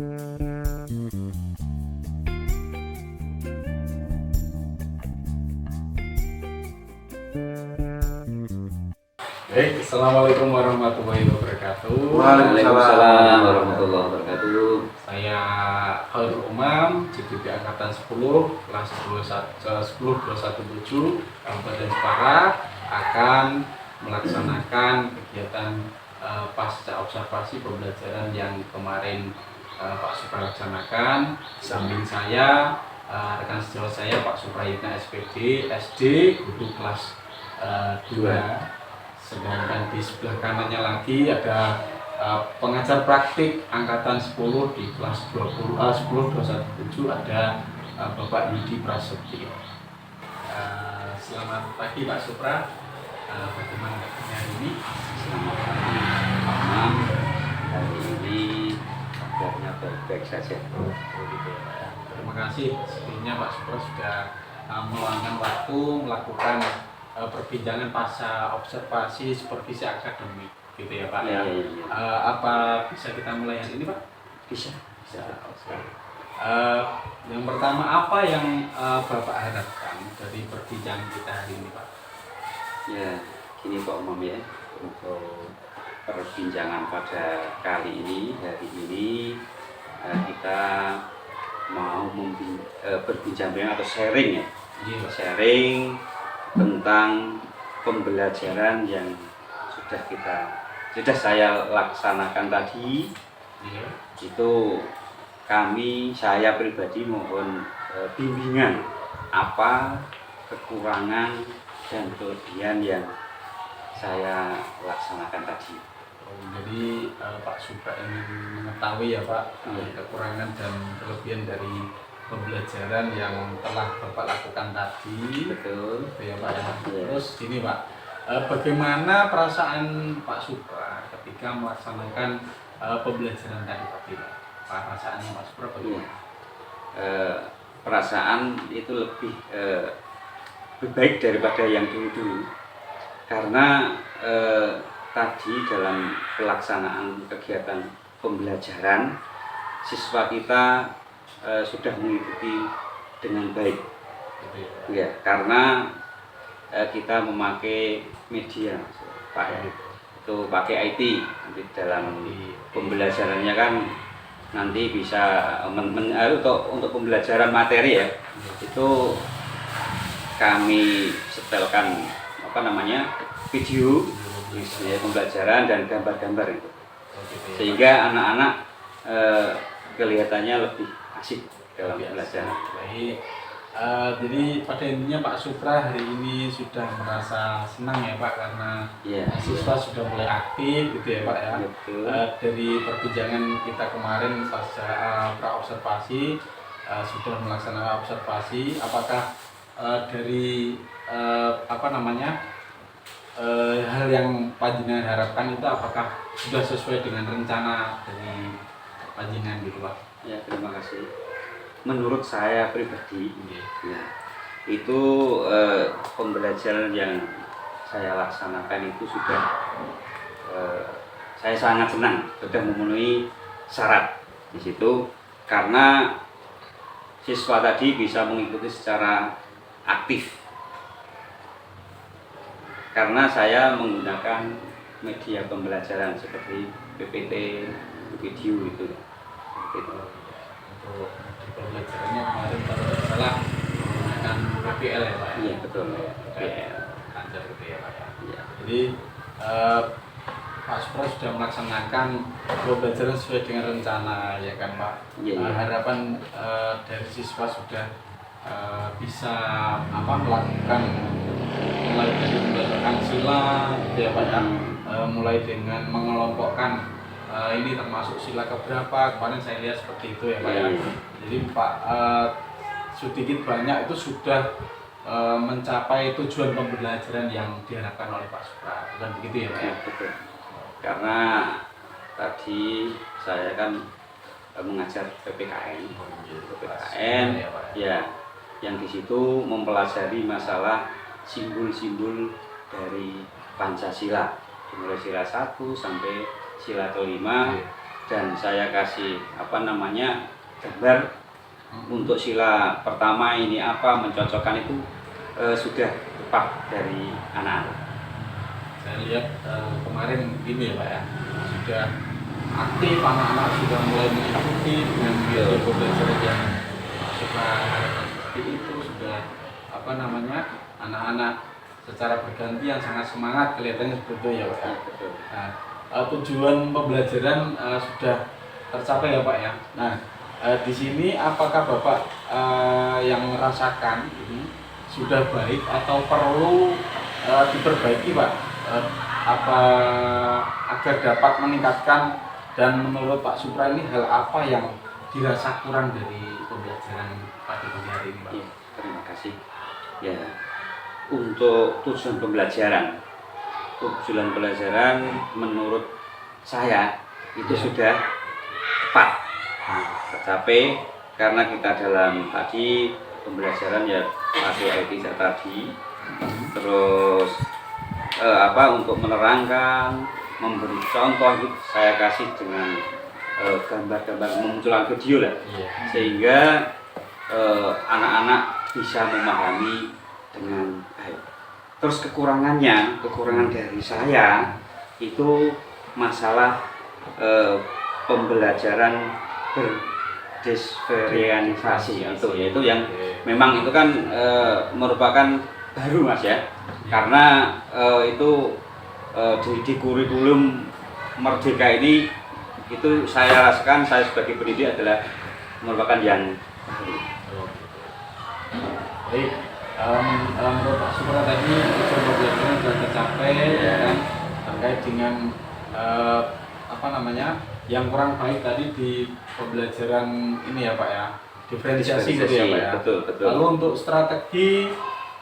Baik, Assalamualaikum warahmatullahi wabarakatuh. Waalaikumsalam warahmatullahi wabarakatuh. Saya Khairul Umam, CPP Angkatan 10, kelas 10217, Kabupaten Jepara, akan melaksanakan kegiatan pasca observasi pembelajaran yang kemarin Pak Supra laksanakan. Di samping saya, rekan sejawat saya Pak Suprayitna SPD, SD, guru kelas 2. Sedangkan di sebelah kanannya lagi ada pengajar praktik angkatan 10 di kelas 10217 ada Bapak Yudi Prasetyo. Selamat pagi Pak Supra. Bagaimana kabarnya hari ini? Selamat pagi Pak Mam. Hari ini kabarnya baik-baik saja. Terima kasih sebelumnya Pak Supra sudah meluangkan waktu melakukan perbincangan pasca observasi supervisi akademik, gitu ya Pak ya. Apa bisa kita mulai hari ini Pak? Bisa. Yang pertama, apa yang Bapak harapkan dari perbincangan kita hari ini Pak? Ya, gini Pak Umam ya, untuk perbincangan pada kali ini, hari ini kita mau berbincang atau sharing ya, sharing tentang pembelajaran yang sudah saya laksanakan tadi. Itu saya pribadi mohon bimbingan apa kekurangan dan kelebihan yang saya laksanakan tadi. Jadi Pak Supra ingin mengetahui ya Pak kekurangan dan kelebihan dari pembelajaran yang telah Bapak lakukan tadi. Betul. Gitu ya Pak ya. Terus ini Pak, bagaimana perasaan Pak Supra ketika melaksanakan pembelajaran tadi Pak? Perasaannya Pak Supra bagaimana? Perasaan itu lebih baik daripada yang dulu-dulu, karena tadi dalam pelaksanaan kegiatan pembelajaran siswa kita sudah mengikuti dengan baik, ya, karena kita memakai media Pak ya, itu pakai IT. Nanti dalam pembelajarannya kan nanti bisa untuk pembelajaran materi ya, itu kami setelkan video ya, pembelajaran dan gambar-gambar itu, sehingga anak-anak kelihatannya lebih asik dalam belajar. Baik, jadi pada intinya Pak Supra hari ini sudah merasa senang ya Pak, karena siswa sudah mulai aktif gitu ya Pak ya. Dari perbincangan kita kemarin pasca pra-observasi sudah melaksanakan observasi, apakah dari hal yang panjenengan harapkan itu apakah sudah sesuai dengan rencana dari panjenengan gitu Pak? Ya, terima kasih. Menurut saya pribadi, ya, itu pembelajaran yang saya laksanakan itu sudah saya sangat senang, sudah memenuhi syarat di situ, karena siswa tadi bisa mengikuti secara aktif, karena saya menggunakan media pembelajaran seperti PPT, video itu. Untuk pembelajarannya kemarin kalau tidak salah menggunakan PPL ya Pak? Iya betul, PPL Anjar gitu ya Pak. Ya. Jadi Pak Supra sudah melaksanakan pembelajaran sesuai dengan rencana ya kan Pak? Harapan dari siswa sudah bisa melakukan mulai dari belajar sila gitu ya Pak ya, mulai dengan mengelompokkan ini termasuk sila keberapa, kemarin saya lihat seperti itu ya Pak ya. Jadi Pak sedikit banyak itu sudah mencapai tujuan pembelajaran yang diharapkan oleh Pak Supra, bukan begitu ya Pak ya? Betul. Karena tadi saya kan mengajar PPKN, ya, yang di situ mempelajari masalah simbol-simbol dari Pancasila, mulai sila 1 sampai sila ke-5, dan saya kasih gambar untuk sila pertama ini apa, mencocokkan itu sudah tepat dari anak-anak. Saya lihat kemarin ini ya Pak ya, sudah aktif, anak-anak sudah mulai mengikuti dengan metode pembelajaran yang suka seperti itu, sudah anak-anak secara bergantian sangat semangat, kelihatannya seperti itu ya Pak ya. Betul. Nah, tujuan pembelajaran sudah tercapai ya Pak ya. Nah, di sini apakah Bapak yang merasakan ini sudah baik atau perlu diperbaiki Pak? Apa agar dapat meningkatkan, dan menurut Pak Supra ini hal apa yang dirasa kurang dari pembelajaran pagi hari ini Pak? Ya, terima kasih. Ya, untuk tujuan pembelajaran menurut saya itu sudah tepat tercapai, karena kita dalam tadi pembelajaran ya pakai IT tadi, terus untuk menerangkan, memberi contoh itu saya kasih dengan gambar-gambar, memunculkan video lah, sehingga anak-anak bisa memahami dengan baik. Terus kekurangan dari saya itu masalah pembelajaran berdifferensiasi itu, yaitu yang memang itu kan merupakan baru Mas ya, karena itu di kurikulum Merdeka ini itu saya rasakan, saya sebagai pendidik adalah merupakan yang baru. Baik, menurut Pak Supra tadi tujuan pembelajaran sudah tercapai ya kan, terkait dengan yang kurang baik tadi di pembelajaran ini ya Pak ya, diferensiasi gitu ya Pak ya. Betul. Lalu untuk strategi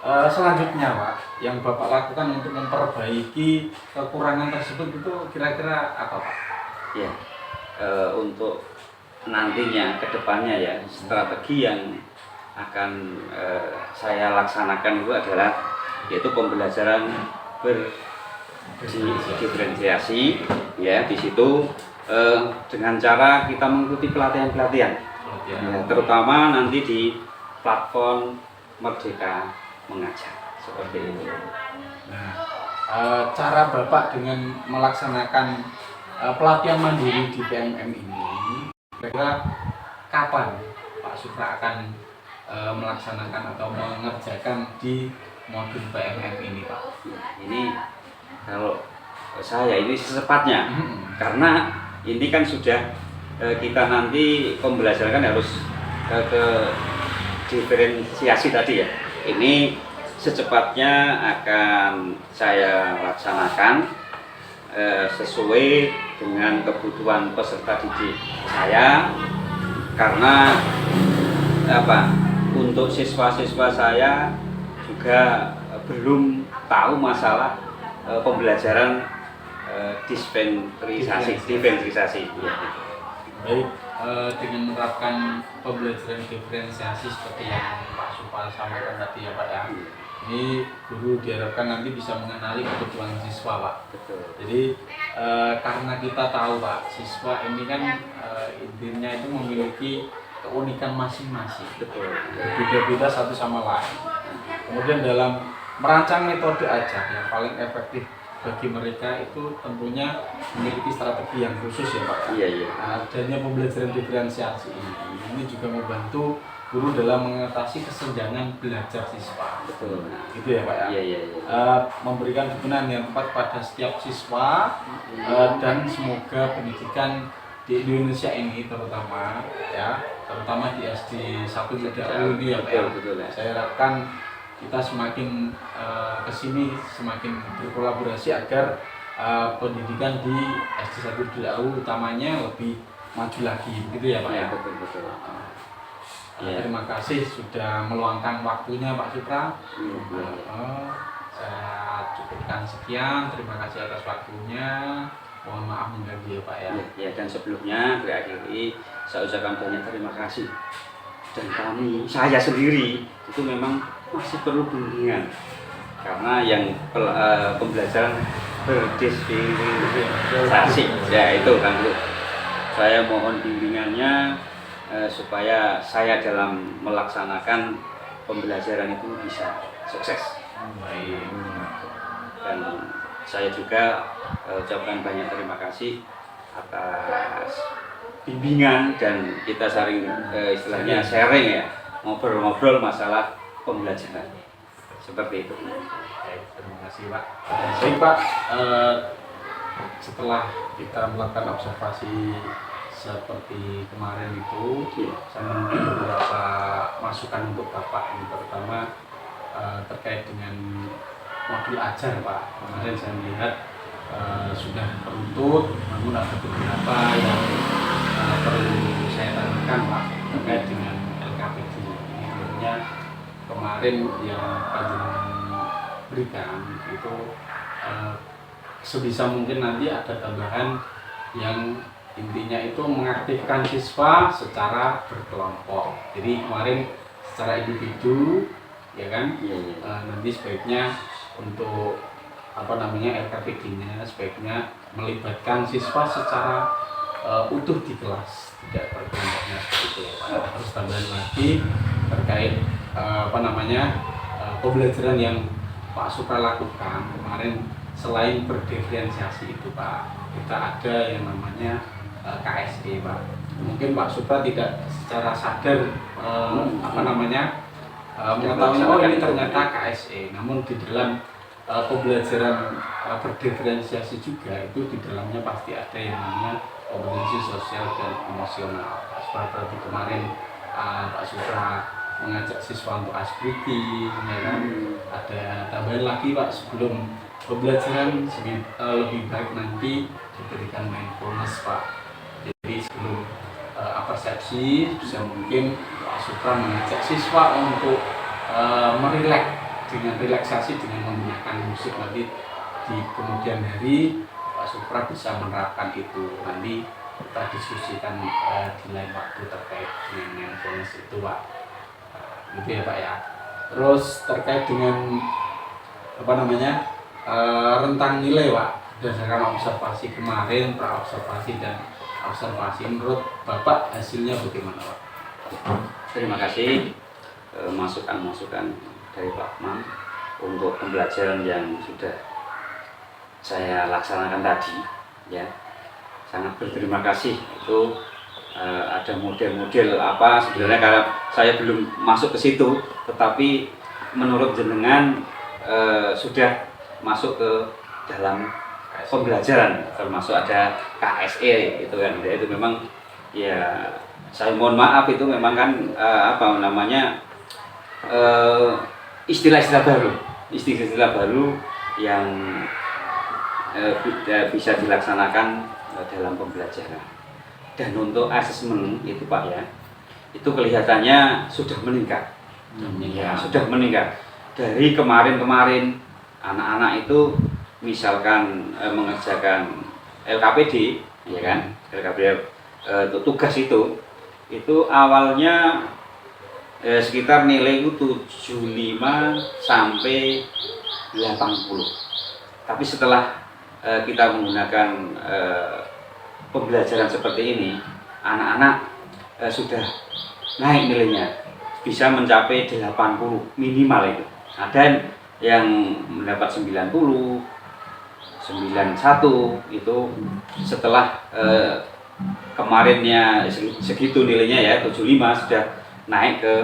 selanjutnya Pak yang Bapak lakukan untuk memperbaiki kekurangan tersebut itu kira-kira apa Pak? Ya, untuk nantinya ke depannya ya, strategi yang akan saya laksanakan itu adalah yaitu pembelajaran berdifferensiasi ya, di situ dengan cara kita mengikuti pelatihan-pelatihan ya, terutama nanti di platform Merdeka Mengajar seperti itu. Nah, cara Bapak dengan melaksanakan pelatihan mandiri di PMM ini, kira-kira kapan Pak Supra akan melaksanakan atau mengerjakan di modul PMM ini Pak? Ini kalau saya ini secepatnya, karena ini kan sudah kita nanti pembelajaran kan harus ke diferensiasi tadi ya. Ini secepatnya akan saya laksanakan sesuai dengan kebutuhan peserta didik saya, karena untuk siswa-siswa saya juga belum tahu masalah pembelajaran diferensiasi. Baik, dengan menerapkan pembelajaran diferensiasi seperti yang Pak Supra sampaikan tadi ya Pak ya, ini guru diharapkan nanti bisa mengenali kebutuhan siswa Pak. Betul. Jadi karena kita tahu Pak, siswa ini kan intinya itu memiliki keunikan masing-masing, berbeda-beda satu sama lain. Kemudian dalam merancang metode ajar yang paling efektif bagi mereka itu tentunya memiliki strategi yang khusus ya Pak. Iya. Adanya pembelajaran diferensiasi ini juga membantu guru dalam mengatasi kesenjangan belajar siswa. Betul. Gitu ya Pak ya. Iya. Memberikan dukungan yang tepat pada setiap siswa dan semoga pendidikan di Indonesia ini terutama di SD 1 ini ya Pak ya. Betul. Saya harapkan kita semakin kesini semakin berkolaborasi agar pendidikan di SD 1 utamanya lebih maju lagi, gitu ya Pak ya. Betul. Terima kasih sudah meluangkan waktunya Pak Supra. Saya cukupkan sekian, terima kasih atas waktunya. Mohon maaf mengganggu ya Pak ya. Ya, dan sebelumnya berakhiri saya ucapkan banyak terima kasih. Dan saya sendiri itu memang masih perlu bimbingan, karena yang pembelajaran berdifferensiasi ya itu kan saya mohon bimbingannya supaya saya dalam melaksanakan pembelajaran itu bisa sukses. Baik. Dan saya juga ucapkan banyak terima kasih atas bimbingan dan kita saling istilahnya sharing ya, ngobrol-ngobrol masalah pembelajaran seperti itu. Baik, terima kasih Pak. Baik Pak, setelah kita melakukan observasi seperti kemarin itu, saya memberi beberapa masukan untuk Bapak, yang pertama terkait dengan modul ajar Pak. Kemarin saya melihat sudah teruntut, namun ada beberapa yang perlu saya tanyakan Pak terkait dengan LKPD. Ini sebenarnya kemarin yang panjenengan berikan itu sebisa mungkin nanti ada tambahan yang intinya itu mengaktifkan siswa secara berkelompok. Jadi kemarin secara individu ya kan, nanti sebaiknya untuk LKPD-nya sebaiknya melibatkan siswa secara utuh di kelas, tidak berkelompoknya seperti itu ya Pak. Terus tambahan lagi terkait pembelajaran yang Pak Supra lakukan kemarin, selain berdiferensiasi itu Pak, kita ada yang namanya KSE Pak. Mungkin Pak Supra tidak secara sadar mengetahui oh ini ternyata KSE, namun di dalam pembelajaran berdiferensiasi juga itu di dalamnya pasti ada yang namanya kompetensi sosial dan emosional. Seperti kemarin Pak Supra mengajak siswa untuk ice breathing, ya kan? Ada tambahan lagi Pak, sebelum pembelajaran lebih baik nanti diberikan mindfulness Pak. Jadi sebelum persepsi bisa mungkin Pak Supra mengajak siswa untuk merileks dengan relaksasi dengan menggunakan musik. Nanti di kemudian hari Pak Supra bisa menerapkan itu, nanti kita diskusikan di lain waktu terkait dengan mindfulness itu Pak. Gitu ya Pak ya. Terus terkait dengan rentang nilai Pak, berdasarkan observasi kemarin, pra-observasi dan observasi, menurut Bapak hasilnya bagaimana Pak? Terima kasih masukan-masukan dari Pak Mam untuk pembelajaran yang sudah saya laksanakan tadi ya. Sangat berterima kasih. Itu ada model-model apa sebenarnya, karena saya belum masuk ke situ, tetapi menurut jenengan sudah masuk ke dalam pembelajaran, termasuk ada KSE gitu kan. Itu memang ya, saya mohon maaf, itu memang kan istilah-istilah baru yang bisa dilaksanakan dalam pembelajaran. Dan untuk asesmen itu Pak ya, itu kelihatannya sudah meningkat. Ya, sudah meningkat. Dari kemarin anak-anak itu misalkan mengerjakan LKPD, ya kan, LKPD untuk tugas itu awalnya sekitar nilai itu 75 sampai 80. Tapi setelah kita menggunakan pembelajaran seperti ini, anak-anak sudah naik nilainya, bisa mencapai 80 minimal itu. Ada yang mendapat 90, 91 itu setelah kemarinnya segitu nilainya ya, 75 sudah naik ke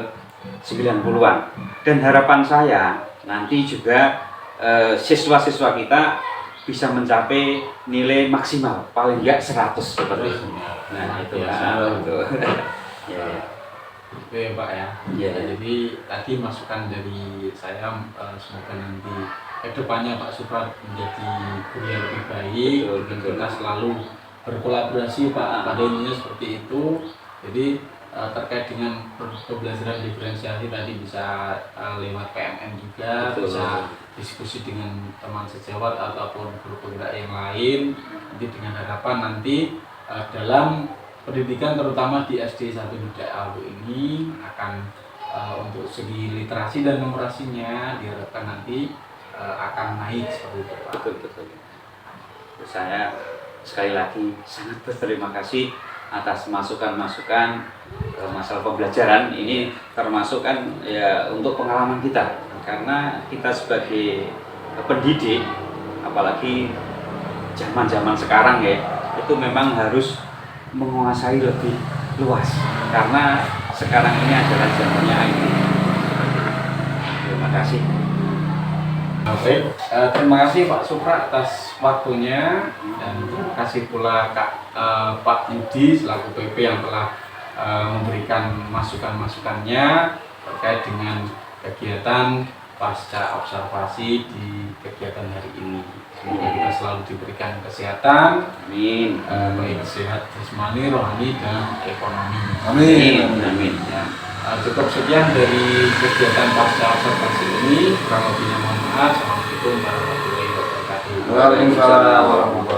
90-an. Dan harapan saya nanti juga siswa-siswa kita bisa mencapai nilai maksimal paling enggak 100 seperti itu. Nah, itu ya. Itu ya Pak ya. Ya. Jadi tadi masukan dari saya, semoga nanti kedepannya Pak Supra menjadi guru yang lebih baik, dan kita selalu berkolaborasi Pak, pada intinya seperti itu. Jadi terkait dengan pembelajaran diferensiasi tadi bisa lewat PMN juga, bisa diskusi dengan teman sejawat ataupun guru penggerak yang lain. Nanti dengan harapan nanti dalam pendidikan terutama di SD 1 Awu ini akan untuk segi literasi dan numerasinya diharapkan nanti akan naik seperti itu Pak. Betul. Saya sekali lagi sangat berterima kasih atas masukan-masukan masalah pembelajaran. Ini termasuk kan ya untuk pengalaman kita, karena kita sebagai pendidik, apalagi zaman-zaman sekarang ya, itu memang harus menguasai lebih luas, karena sekarang ini adalah zamannya IT. Terima kasih. Oke, terima kasih Pak Supra atas waktunya, dan terima kasih pula Pak Yudi selaku PP yang telah memberikan masukan-masukannya terkait dengan kegiatan pasca observasi di kegiatan hari ini. Semoga kita selalu diberikan kesehatan, Amin. baik sehat jasmani, rohani, dan ekonomi. Amin. Amin. Ya, cukup sekian dari kegiatan pasca observasi ini. Kurang lebihnya mohon maaf. Assalamualaikum warahmatullahi wabarakatuh. Waalaikumsalam warahmatullahi wabarakatuh.